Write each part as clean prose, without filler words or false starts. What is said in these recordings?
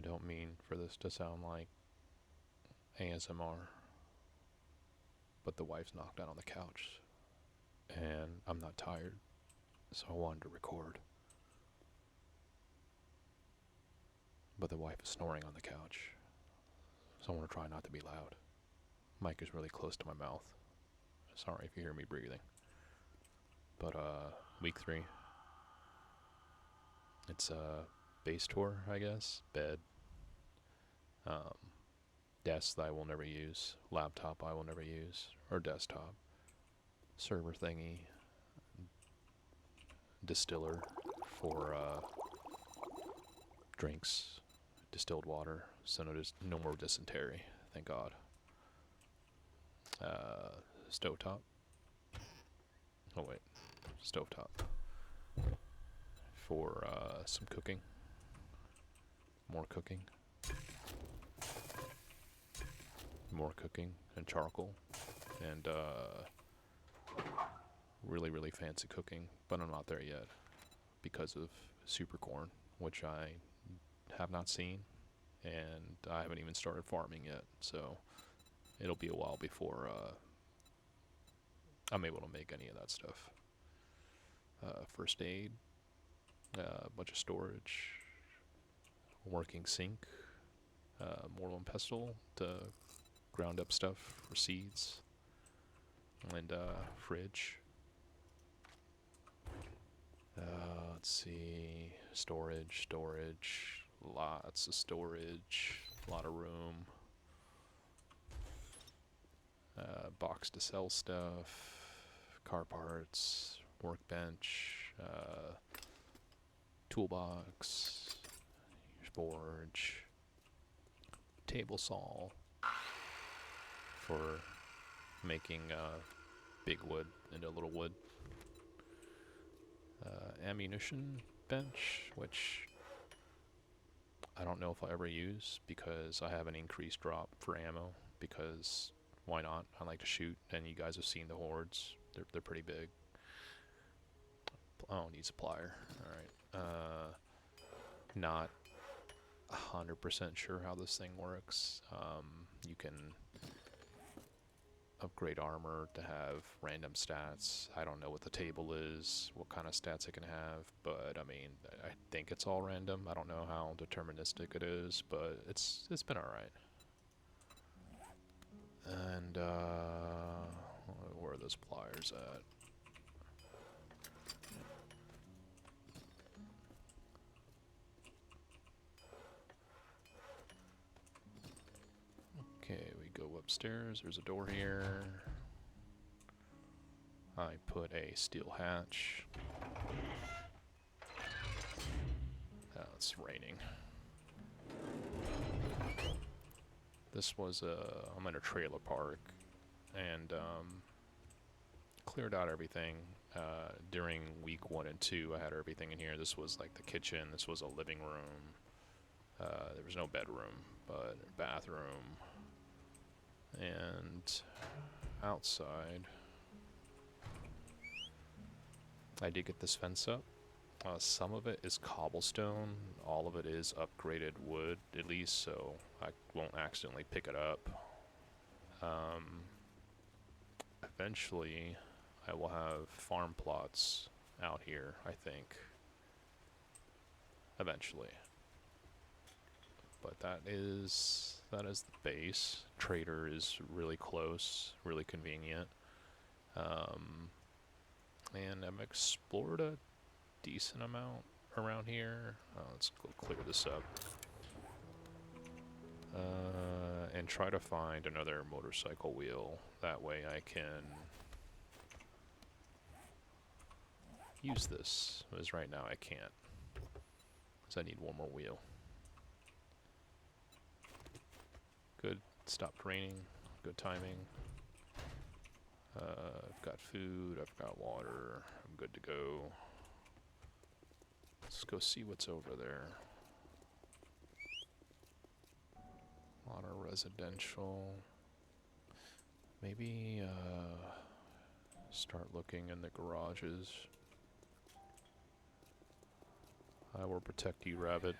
don't mean for this to sound like ASMR, but the wife's knocked out on the couch, and I'm not tired, so I wanted to record. But the wife is snoring on the couch, so I want to try not to be loud. Mic is really close to my mouth. Sorry if you hear me breathing. But week 3. It's a base tour, I guess. Bed. Desk that I will never use. Laptop I will never use. Or desktop. Server thingy. Distiller for drinks. Distilled water. So no more dysentery. Thank God. Stovetop. Oh wait. Stovetop. For some cooking. More cooking. More cooking and charcoal. And really fancy cooking. But I'm not there yet. Because of super corn. Which I have not seen. And I haven't even started farming yet. So it'll be a while before I'm able to make any of that stuff. First aid. A bunch of storage, working sink, mortar and pestle to ground up stuff for seeds, and fridge. Let's see, storage, lots of storage, a lot of room. Box to sell stuff, car parts, workbench, toolbox, forge, table saw for making big wood into little wood, ammunition bench, which I don't know if I'll ever use because I have an increased drop for ammo, because why not? I like to shoot, and you guys have seen the hordes. They're pretty big. Oh, need supplier. Alright. Not 100% sure how this thing works. You can upgrade armor to have random stats. I don't know what the table is, what kind of stats it can have, but I mean, I think it's all random. I don't know how deterministic it is, but it's been alright. And where are those pliers at? Okay, we go upstairs. There's a door here. I put a steel hatch. Oh, it's raining. This was I'm in a trailer park, and cleared out everything. During week 1 and 2, I had everything in here. This was like the kitchen. This was a living room. There was no bedroom, but a bathroom. And outside, I did get this fence up. Some of it is cobblestone, all of it is upgraded wood, at least, so I won't accidentally pick it up. Eventually, I will have farm plots out here, I think. Eventually. But that is the base. Trader is really close, really convenient. And I've explored a decent amount around here. Let's go clear this up. And try to find another motorcycle wheel. That way I can use this, because right now I can't. Because I need one more wheel. Good. Stopped raining. Good timing. I've got food. I've got water. I'm good to go. Let's go see what's over there. A lot of residential. Maybe start looking in the garages. I will protect you, rabbit.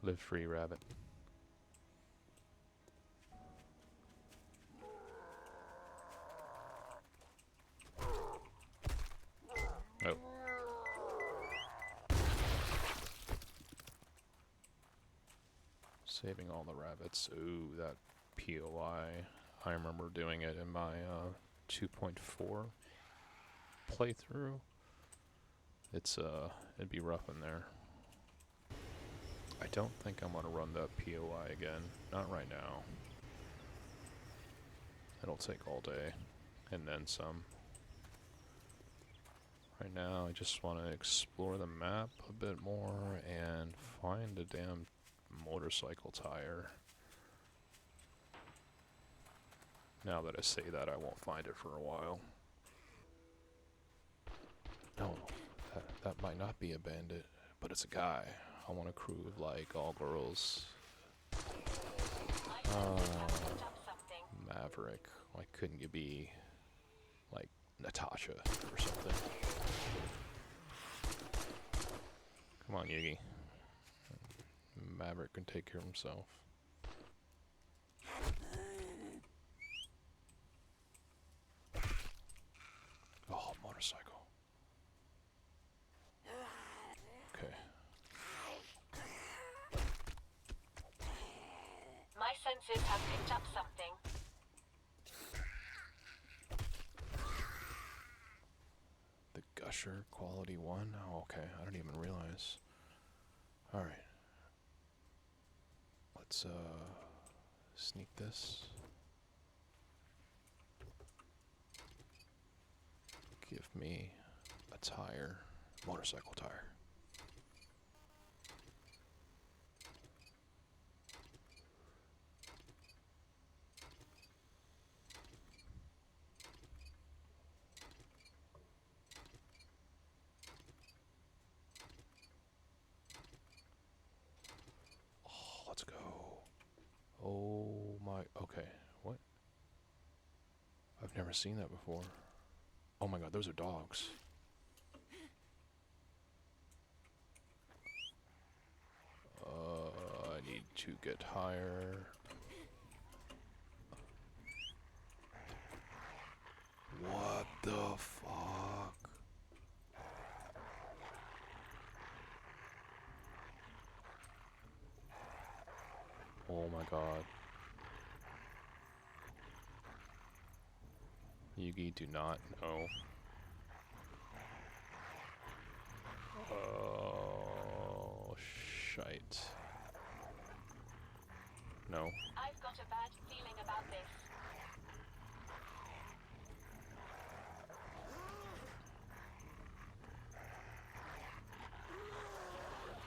Live free, rabbit. Oh. Saving all the rabbits. Ooh, that POI. I remember doing it in my 2.4 playthrough. It'd be rough in there. I don't think I'm gonna run that POI again. Not right now. It'll take all day, and then some. Right now, I just want to explore the map a bit more and find a damn motorcycle tire. Now that I say that, I won't find it for a while. No, that might not be a bandit, but it's a guy. I want a crew of, like, all girls. Maverick. Why couldn't you be, like, Natasha or something? Come on, Yugi. Maverick can take care of himself. Oh, motorcycle. Okay. My senses have picked up something. The Gusher quality 1? Oh, okay. I didn't even realize. Alright. Let's, sneak this. Give me a tire. Motorcycle tire. Let's go. Oh my, okay, what? I've never seen that before. Oh my god, those are dogs. I need to get higher. What the fuck? Oh my god. Yugi, do not know. Oh, shite. No. I've got a bad feeling about this.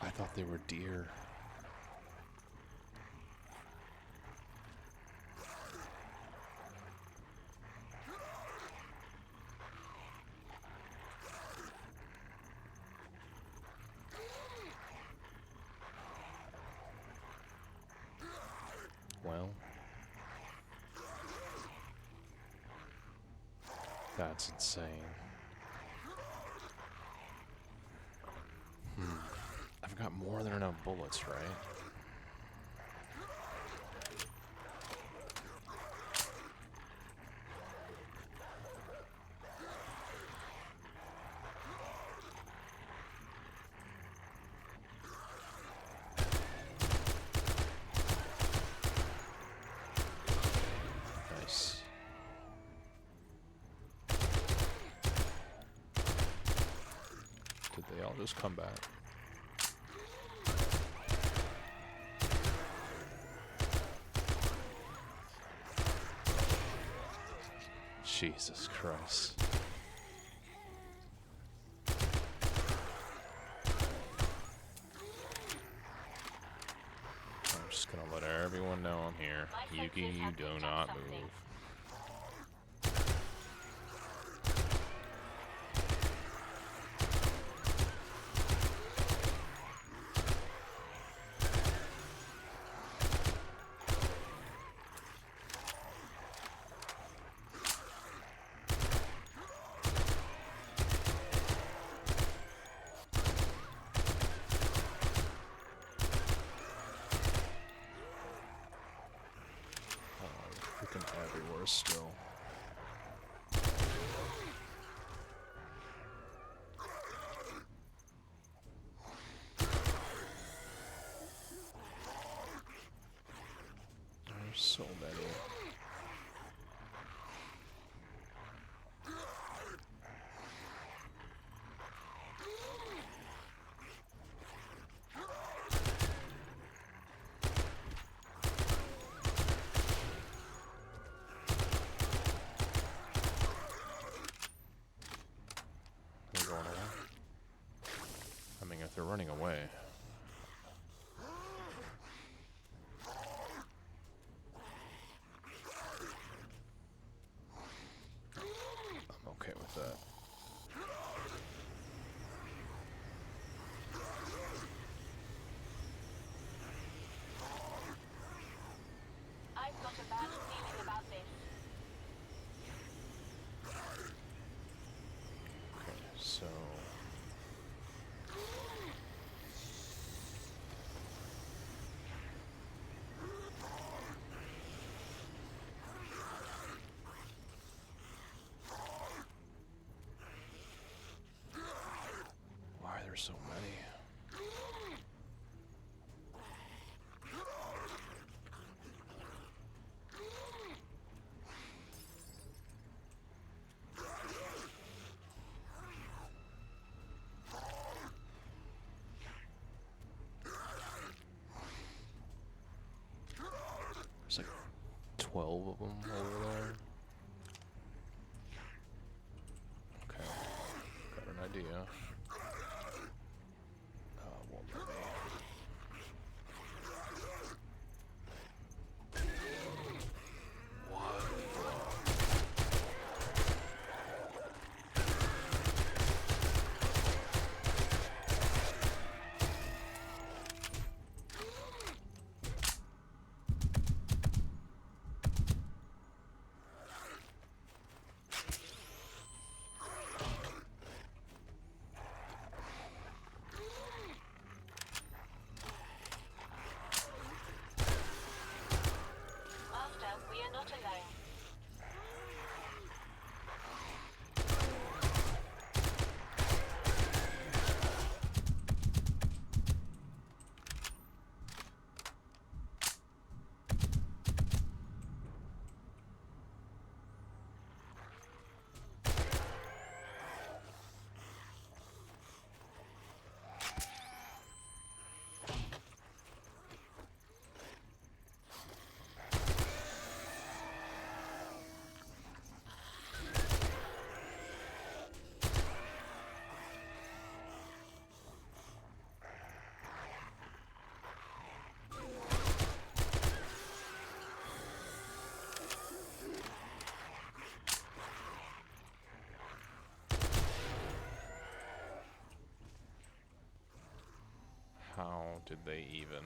I thought they were deer. Well, that's insane. I've got more than enough bullets, right? Nice. Did they all just come back? Jesus Christ. I'm just gonna let everyone know I'm here. Yugi, you do not move. forest still. There's so many. They're going away. I mean, if they're running away. I'm okay with that. I've got a bad feeling about this. Okay, so why are there so many? There's like 12 of them over there. Okay, got an idea. Won't let me. What Master, we are not alone. How did they even?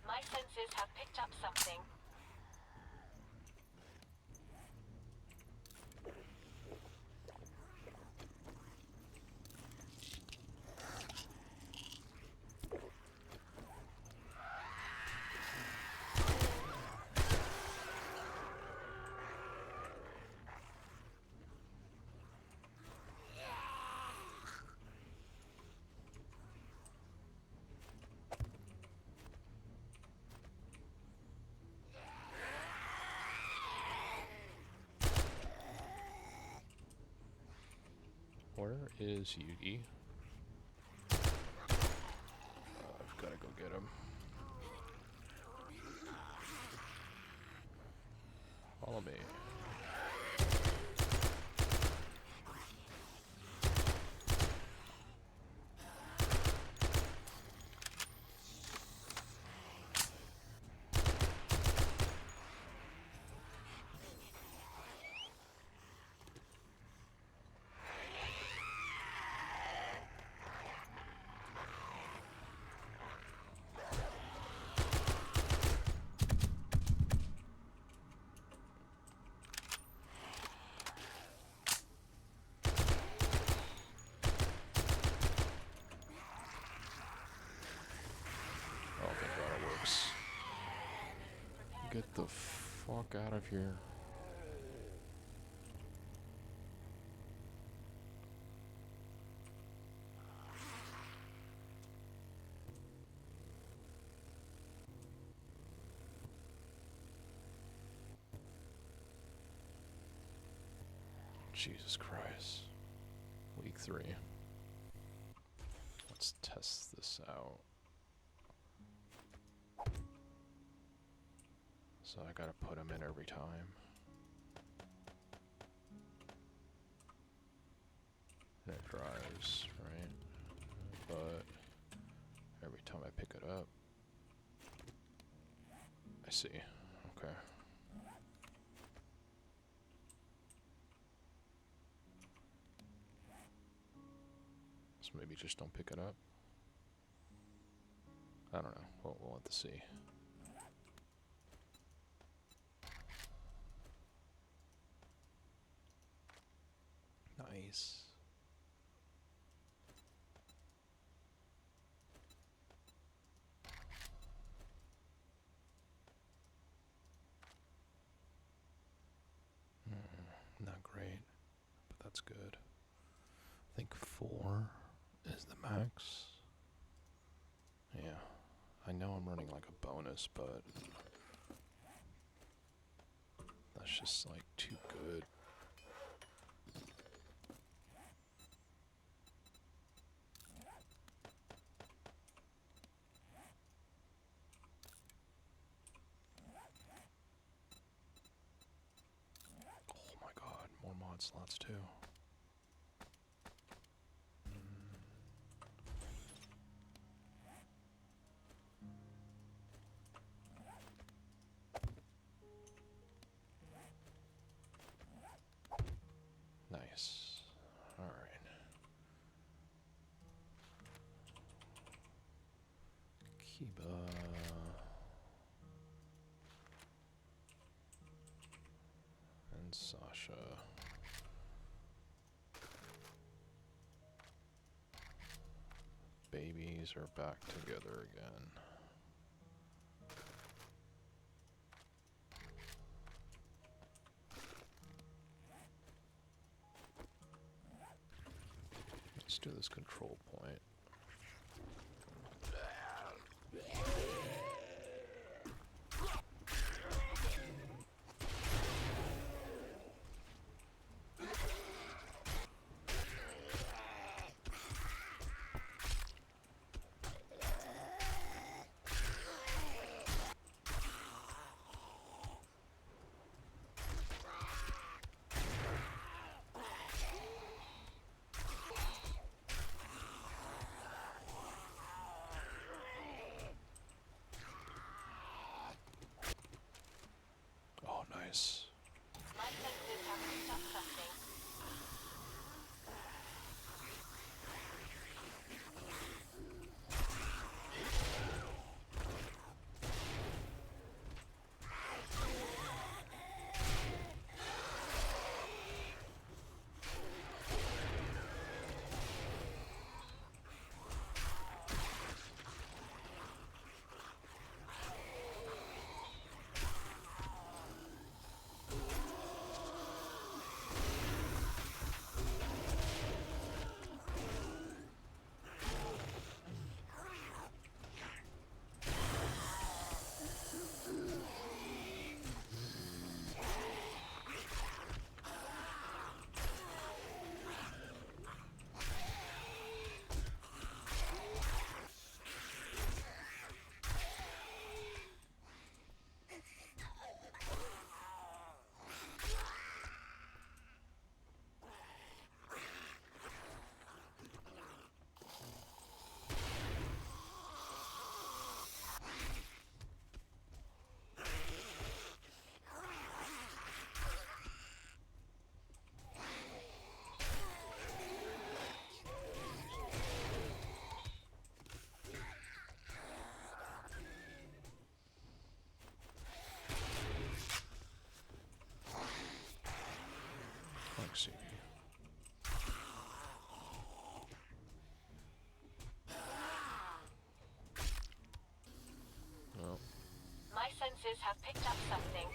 My senses have picked up something. Where is Yugi? I've got to go get him. Follow me. Get the fuck out of here. Jesus Christ. Week 3. Let's test this out. So I gotta put them in every time. And it dries, right? But every time I pick it up, I see. Okay. So maybe just don't pick it up. I don't know. We'll have to see. Nice. Not great, but that's good. I think 4 is the max. Yeah. I know I'm running like a bonus, but that's just like too good. Oh my god, more mod slots too. Nice. Alright. Kiba. And Sasha. Babies are back together again. Let's do this control point. Oh, nice. My senses have picked up something. Thanks, CP. My senses senses have picked up something.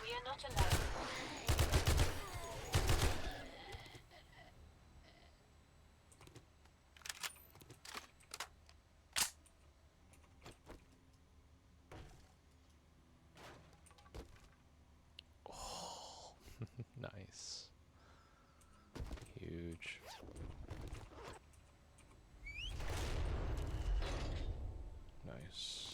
We are not alone. Oh, nice. Huge. Nice.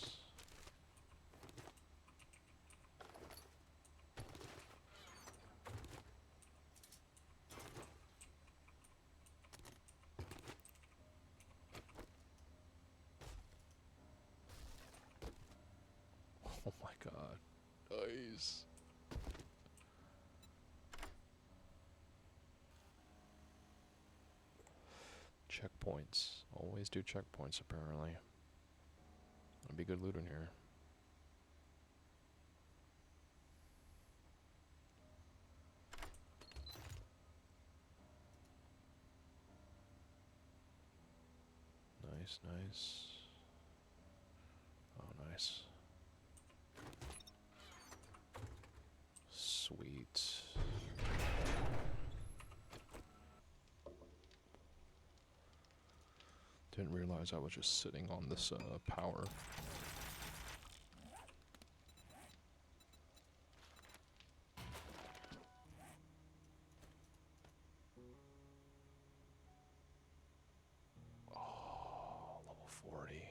Oh my god. Nice. Checkpoints. Always do checkpoints, apparently. There'll be good loot in here. Nice, nice. Oh, nice. Sweet. Didn't realize I was just sitting on this power. Oh, level 40.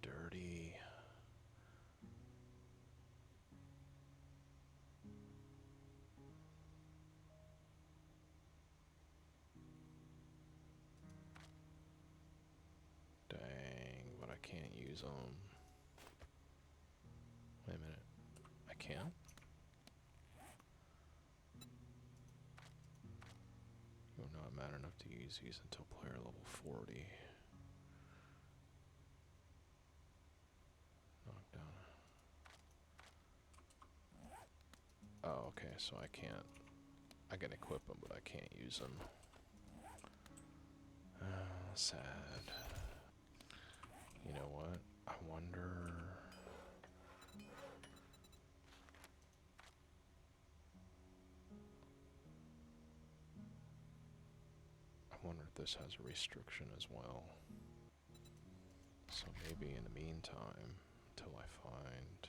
Dirty. Dang, but I can't use them. Wait a minute. I can? You're not mad enough to use these until player level 40. Knockdown. Oh, okay, so I can't. I can equip them, but I can't use them. Sad. You know what? I wonder. I wonder if this has a restriction as well. So maybe in the meantime, until I find.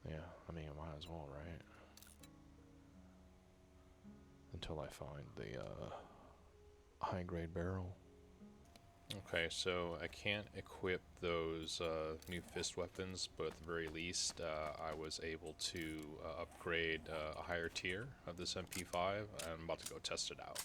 Yeah, I mean, I might as well, right? Until I find the high-grade barrel. Okay, so I can't equip those new fist weapons, but at the very least, I was able to upgrade a higher tier of this MP5. I'm about to go test it out.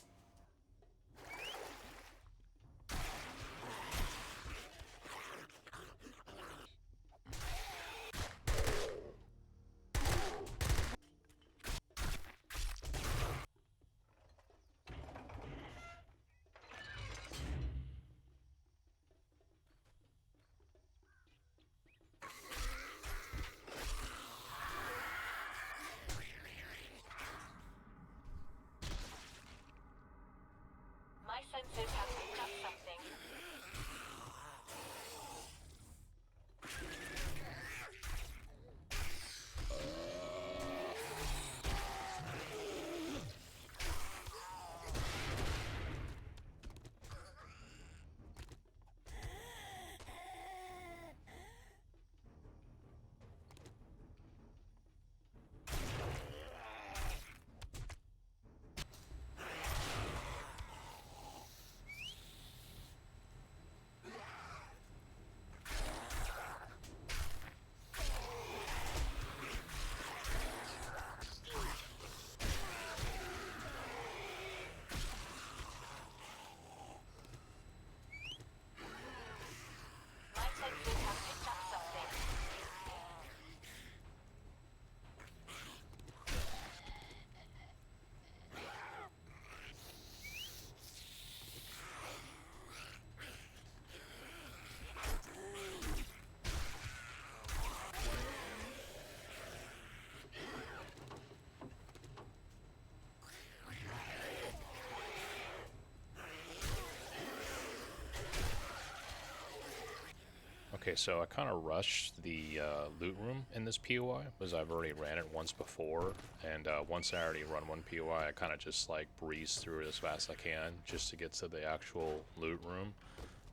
Okay, so I kind of rushed the loot room in this POI because I've already ran it once before, and once I already run one POI, I kind of just like breeze through it as fast as I can just to get to the actual loot room.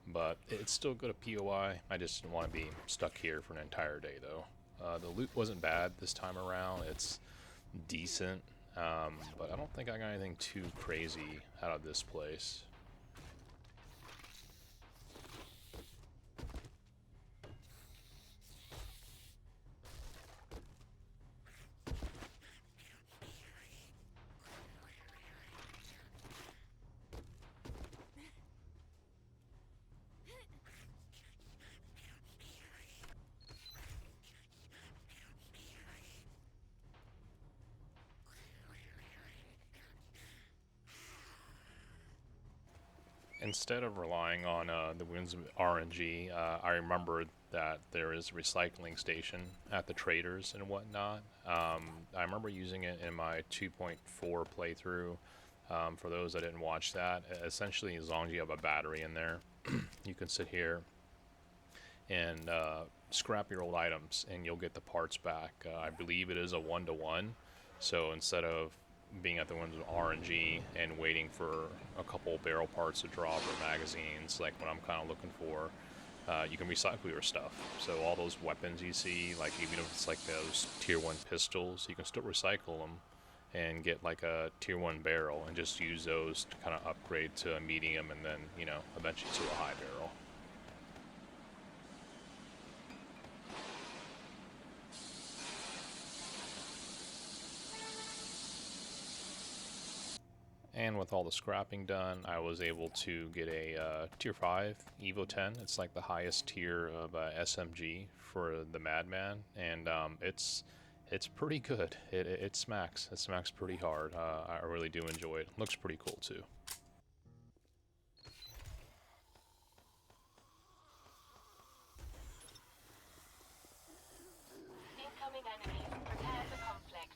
But it's still good at POI. I just didn't want to be stuck here for an entire day though. The loot wasn't bad this time around. It's decent, but I don't think I got anything too crazy out of this place. Instead of relying on the winds of RNG, I remembered that there is a recycling station at the traders and whatnot. I remember using it in my 2.4 playthrough. For those that didn't watch that, essentially, as long as you have a battery in there, you can sit here and scrap your old items, and you'll get the parts back. I believe it is a 1-to-1, so instead of being at the ones with RNG and waiting for a couple barrel parts to drop or magazines, like what I'm kind of looking for, you can recycle your stuff. So all those weapons you see, like even if it's like those tier 1 pistols, you can still recycle them and get like a tier 1 barrel and just use those to kind of upgrade to a medium and then, you know, eventually to a high barrel. And with all the scrapping done, I was able to get a tier 5 Evo 10. It's like the highest tier of SMG for the Madman, and it's pretty good. It smacks. It smacks pretty hard. I really do enjoy it. Looks pretty cool too. Incoming enemies. Prepare for conflict.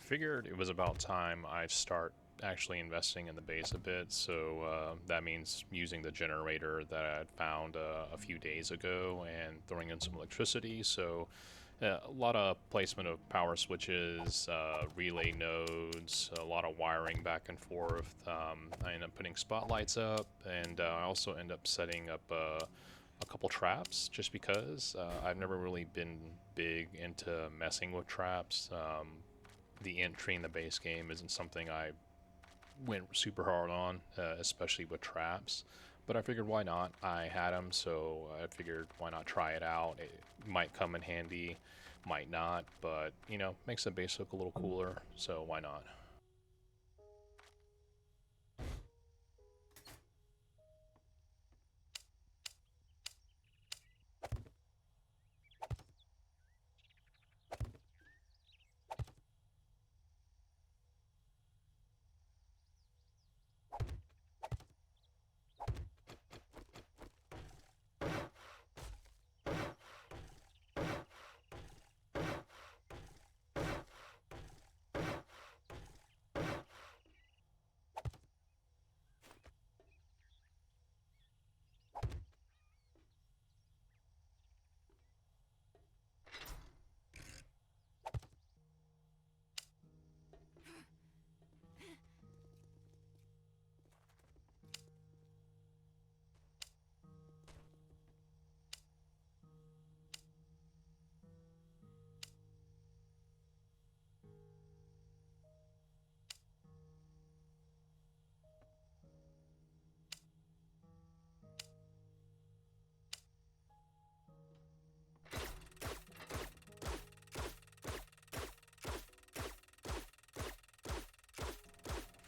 Figured it was about time I start actually investing in the base a bit, so that means using the generator that I had found a few days ago and throwing in some electricity. So a lot of placement of power switches, relay nodes, a lot of wiring back and forth. I end up putting spotlights up, and I also end up setting up a couple traps just because I've never really been big into messing with traps. The entry in the base game isn't something I went super hard on, especially with traps. But I figured why not? I had them, so I figured why not try it out. It might come in handy, might not, but you know, makes the base look a little cooler, so why not?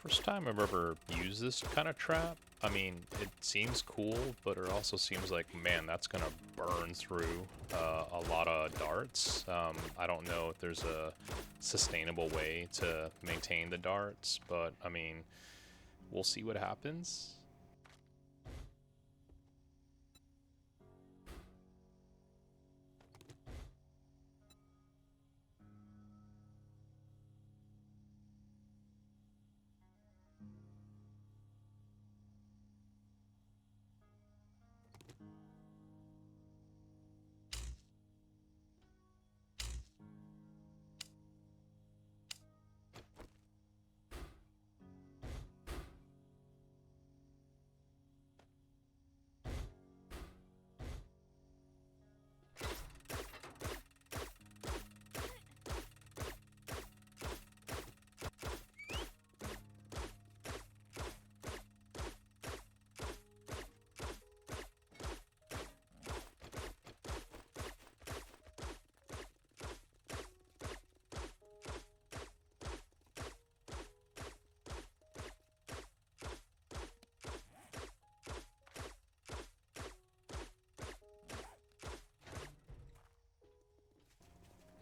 First time I've ever used this kind of trap. I mean, it seems cool, but it also seems like, man, that's gonna burn through a lot of darts. I don't know if there's a sustainable way to maintain the darts, but I mean, we'll see what happens.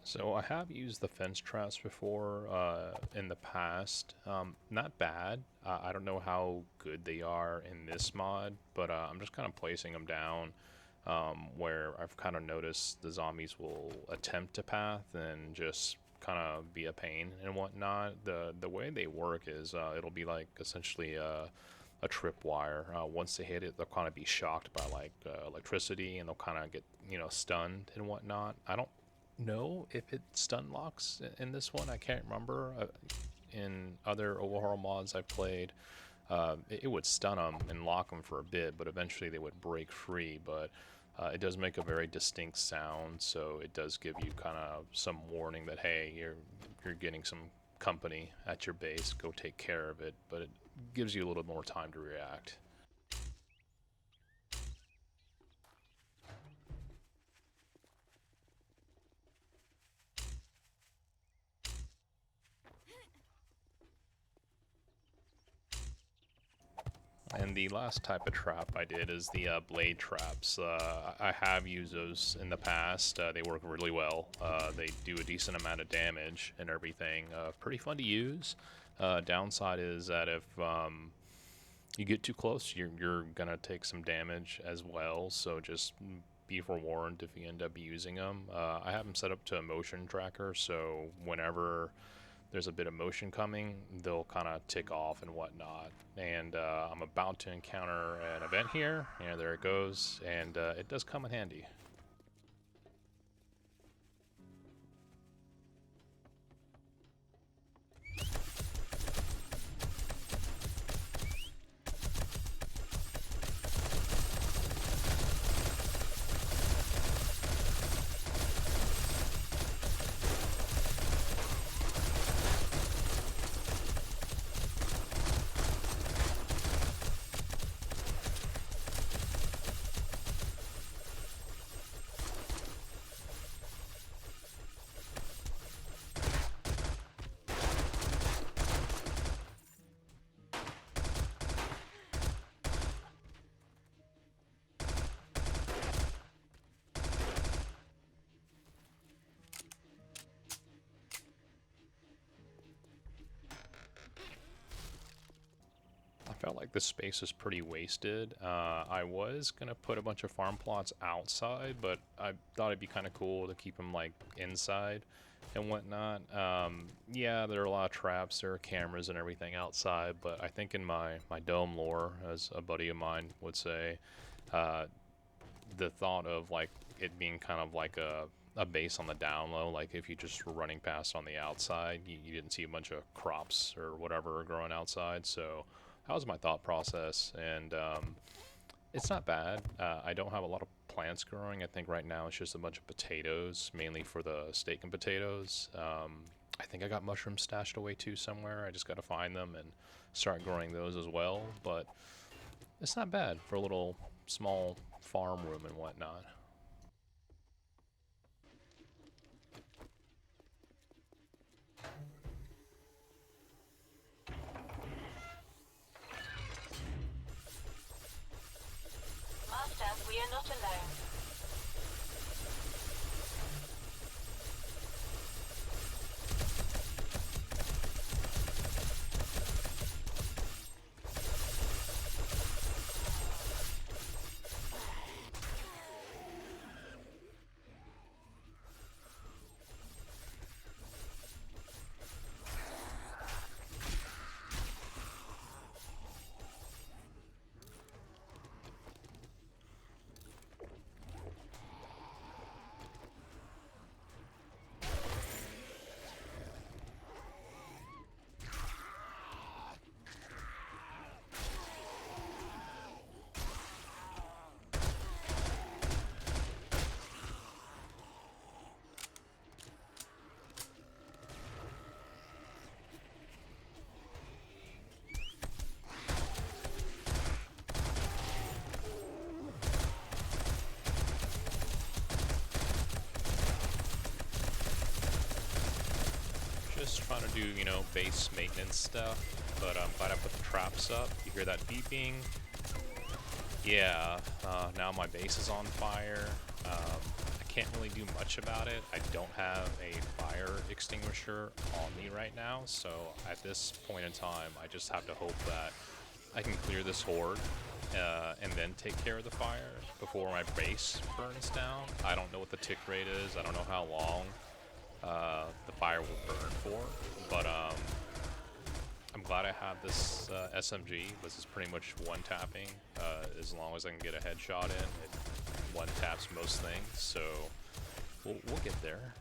So I have used the fence traps before in the past. Not bad. I don't know how good they are in this mod, but I'm just kind of placing them down where I've kind of noticed the zombies will attempt to path and just kind of be a pain and whatnot. The way they work is it'll be like essentially a tripwire. Once they hit it, they'll kind of be shocked by like electricity, and they'll kind of get stunned and whatnot. I don't know if it stun locks in this one. I can't remember. In other overhaul mods I've played, it would stun them and lock them for a bit, but eventually they would break free. But it does make a very distinct sound, so it does give you kind of some warning that, hey, you're getting some company at your base. Go take care of it. But it gives you a little more time to react. And the last type of trap I did is the blade traps. I have used those in the past. They work really well. They do a decent amount of damage and everything. Pretty fun to use. Downside is that if you get too close, you're gonna take some damage as well. So just be forewarned if you end up using them. I have them set up to a motion tracker, so whenever there's a bit of motion coming, they'll kind of tick off and whatnot. And I'm about to encounter an event here. Yeah, there it goes. And it does come in handy. I felt like the space is pretty wasted. I was gonna put a bunch of farm plots outside, but I thought it'd be kind of cool to keep them like inside and whatnot. Yeah, there are a lot of traps, there are cameras and everything outside, but I think in my dome lore, as a buddy of mine would say, the thought of like it being kind of like a base on the down low, like if you just were running past on the outside, you didn't see a bunch of crops or whatever growing outside. So that was my thought process, and it's not bad. I don't have a lot of plants growing. I think right now it's just a bunch of potatoes, mainly for the steak and potatoes. I think I got mushrooms stashed away too somewhere. I just got to find them and start growing those as well. But it's not bad for a little small farm room and whatnot. trying to do, you know, base maintenance stuff, but I'm glad I put the traps up. You hear that beeping? Yeah, now my base is on fire. I can't really do much about it. I don't have a fire extinguisher on me right now, so at this point in time, I just have to hope that I can clear this horde and then take care of the fire before my base burns down. I don't know what the tick rate is. I don't know how long the fire will burn for, but I'm glad I have this SMG. This is pretty much one-tapping. As long as I can get a headshot in, it one-taps most things, so we'll get there.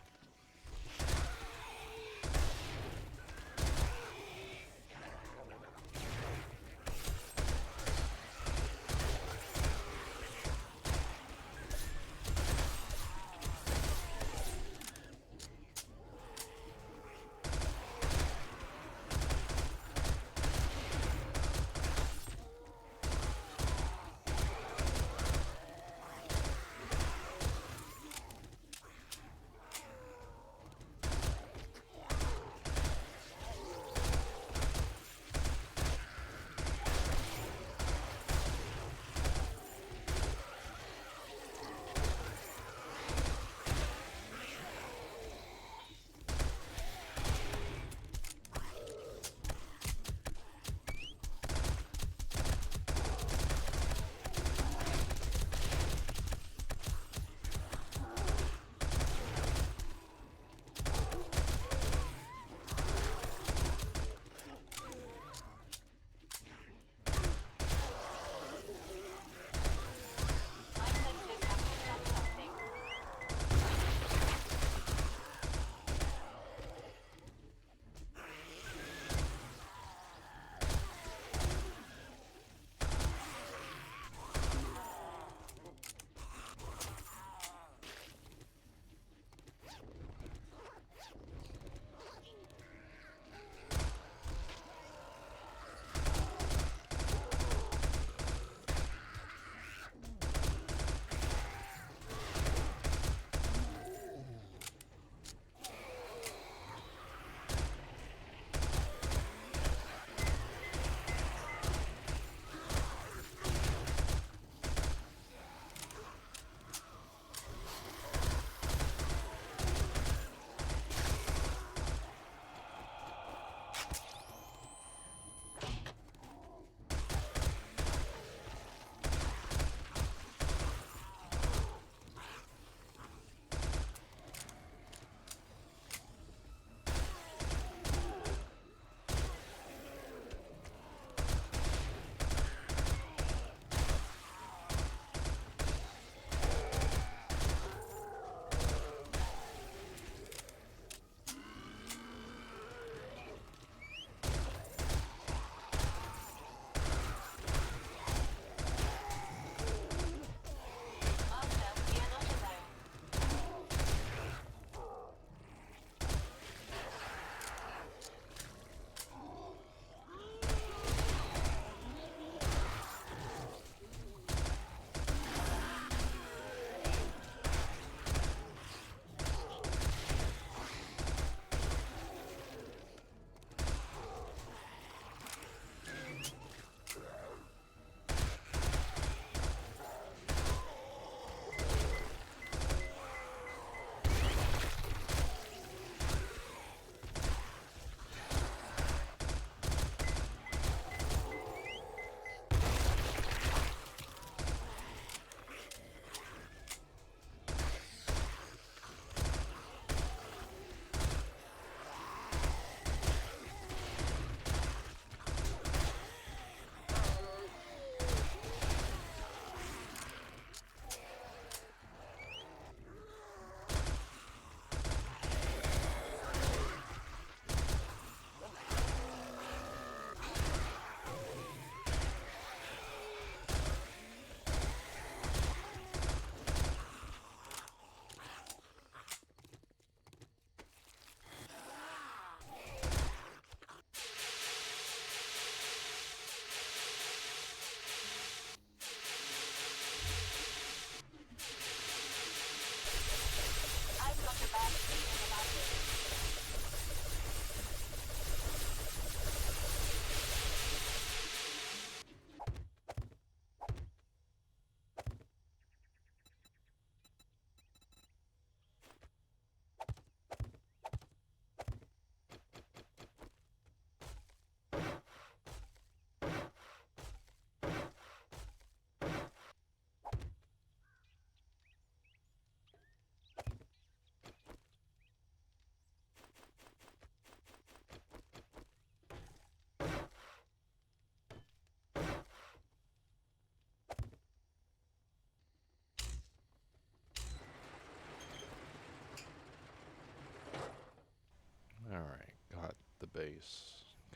Alright, got the base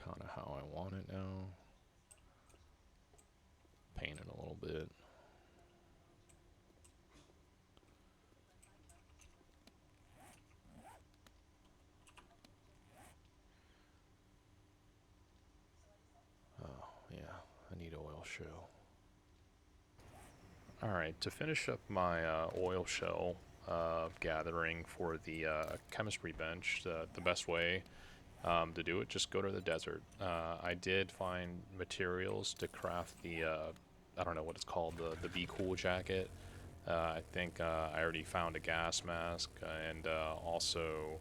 kind of how I want it now. Paint it a little bit. Oh, yeah, I need oil shell. Alright, to finish up my oil shell gathering for the chemistry bench, the best way to do it, just go to the desert. I did find materials to craft the, I don't know what it's called, the Be Cool jacket. I think I already found a gas mask, and also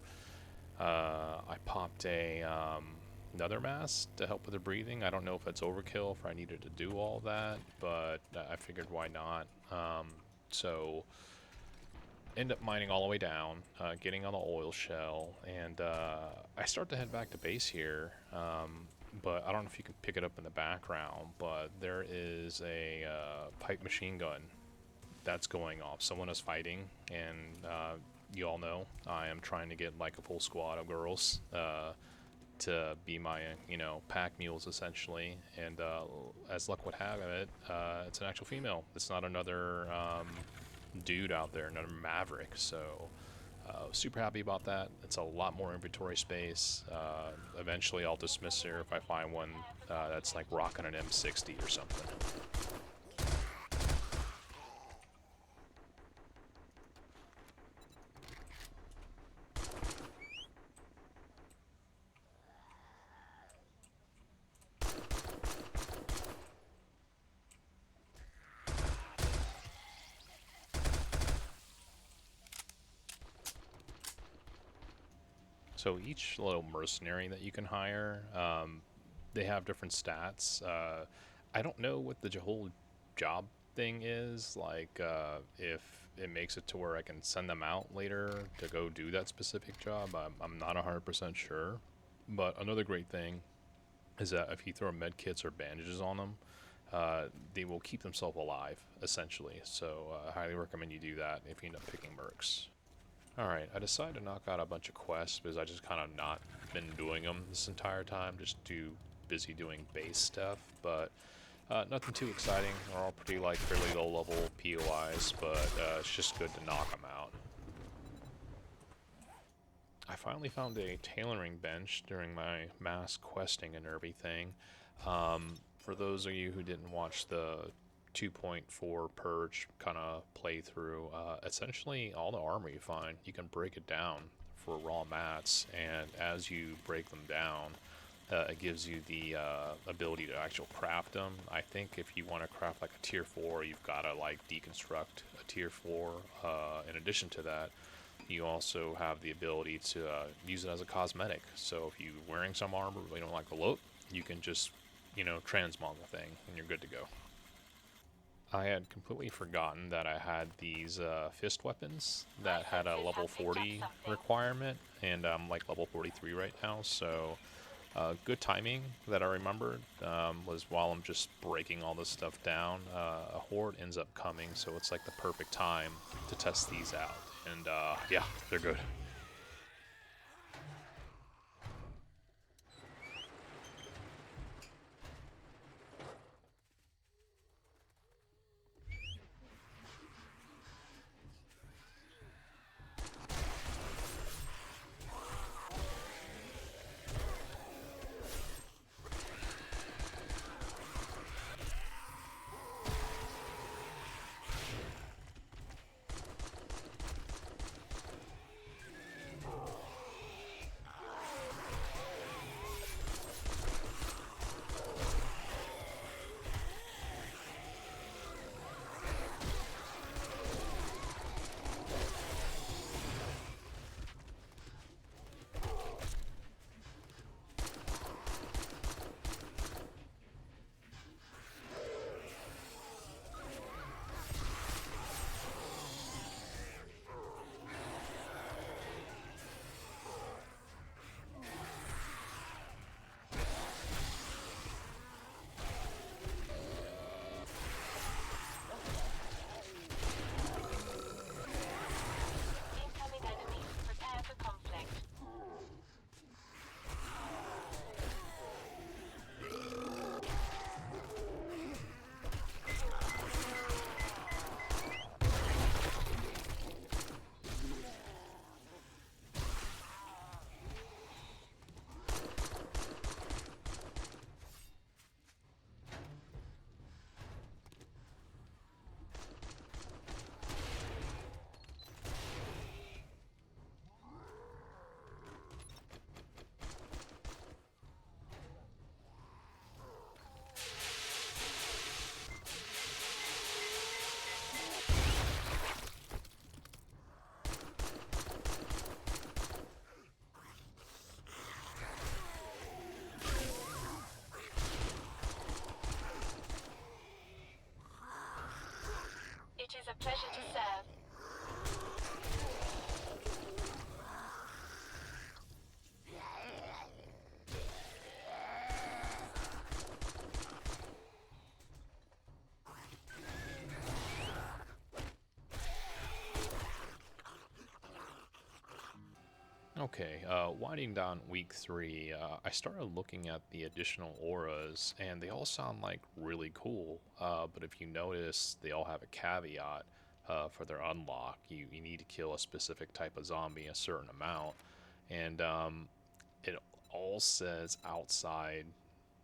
I popped a another mask to help with the breathing. I don't know if it's overkill, if I needed to do all that, but I figured why not. So end up mining all the way down, getting on the oil shell, and I start to head back to base here. But I don't know if you can pick it up in the background, but there is a pipe machine gun that's going off. Someone is fighting, and you all know I am trying to get like a full squad of girls to be my, pack mules essentially. And as luck would have it, it's an actual female. It's not another dude out there, another maverick. So super happy about that. It's a lot more inventory space. Eventually I'll dismiss her if I find one that's like rocking an M60 or something. So each little mercenary that you can hire, they have different stats. I don't know what the whole job thing is, like if it makes it to where I can send them out later to go do that specific job. I'm not 100% sure. But another great thing is that if you throw med kits or bandages on them, they will keep themselves alive, essentially. So I highly recommend you do that if you end up picking mercs. Alright, I decided to knock out a bunch of quests because I just kind of not been doing them this entire time, just too busy doing base stuff, but nothing too exciting. They're all pretty like fairly low level POIs, but it's just good to knock them out. I finally found a tailoring bench during my mass questing and everything. For those of you who didn't watch the 2.4 purge kind of playthrough, essentially all the armor you find, you can break it down for raw mats, and as you break them down, it gives you the ability to actually craft them. I think if you want to craft like a tier 4, you've got to like deconstruct a tier 4. In addition to that, you also have the ability to use it as a cosmetic. So if you're wearing some armor but you don't like the look, you can just, transmog the thing and you're good to go. I had completely forgotten that I had these fist weapons that had a level 40 requirement, and I'm like level 43 right now, so good timing that I remembered was while I'm just breaking all this stuff down, a horde ends up coming, so it's like the perfect time to test these out, and yeah, they're good. a pleasure to serve. Okay, winding down week 3, I started looking at the additional auras, and they all sound like really cool. But if you notice, they all have a caveat for their unlock. You need to kill a specific type of zombie a certain amount, and it all says outside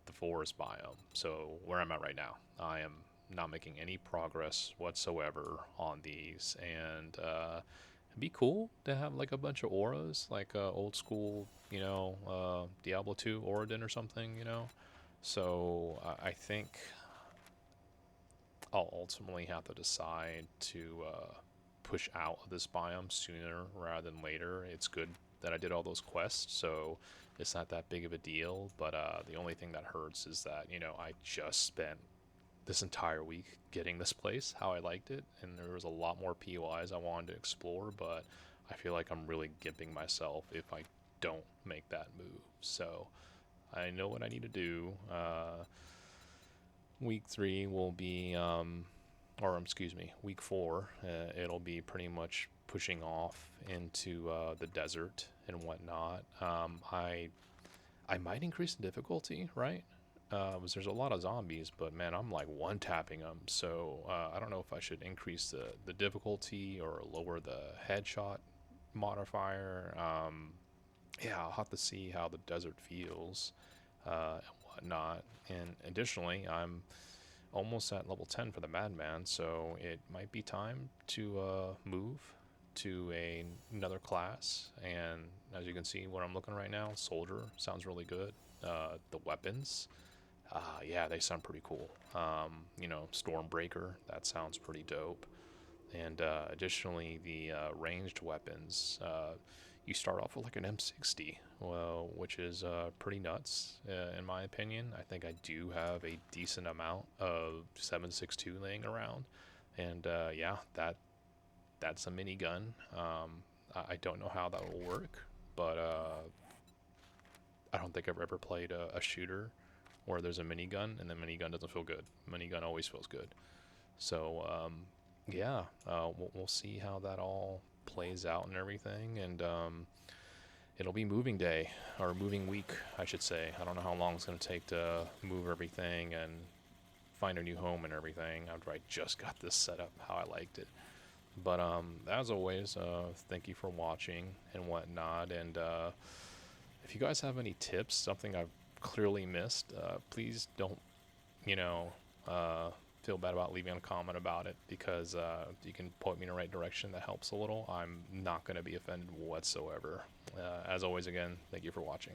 the forest biome. So where I'm at right now, I am not making any progress whatsoever on these, and it'd be cool to have like a bunch of auras, like old school, Diablo 2 Oradin or something, So I think I'll ultimately have to decide to push out of this biome sooner rather than later. It's good that I did all those quests, so it's not that big of a deal. But the only thing that hurts is that, I just spent this entire week getting this place how I liked it, and there was a lot more POIs I wanted to explore, but I feel like I'm really gimping myself if I don't make that move. So I know what I need to do. Week 3 will be, or excuse me, week 4, it'll be pretty much pushing off into the desert and whatnot. I might increase the difficulty, right? Because there's a lot of zombies, but man, I'm like one-tapping them. So I don't know if I should increase the difficulty or lower the headshot modifier. Yeah, I'll have to see how the desert feels and whatnot. And additionally, I'm almost at level 10 for the Madman, so it might be time to move to another class. And as you can see, where I'm looking right now, Soldier sounds really good. The weapons, yeah, they sound pretty cool. Stormbreaker, that sounds pretty dope. And additionally, the ranged weapons, you start off with like an M60, well, which is pretty nuts, in my opinion. I think I do have a decent amount of 7.62 laying around. And yeah, that's a minigun. I don't know how that will work, but I don't think I've ever played a shooter where there's a minigun and the minigun doesn't feel good. Minigun always feels good. So yeah, we'll see how that all plays out and everything. And it'll be moving day, or moving week, I should say. I don't know how long it's going to take to move everything and find a new home and everything after I just got this set up how I liked it. But as always, thank you for watching and whatnot. And if you guys have any tips, something I've clearly missed, please don't, feel bad about leaving a comment about it, because you can point me in the right direction. That helps a little. I'm not going to be offended whatsoever. As always, again, thank you for watching.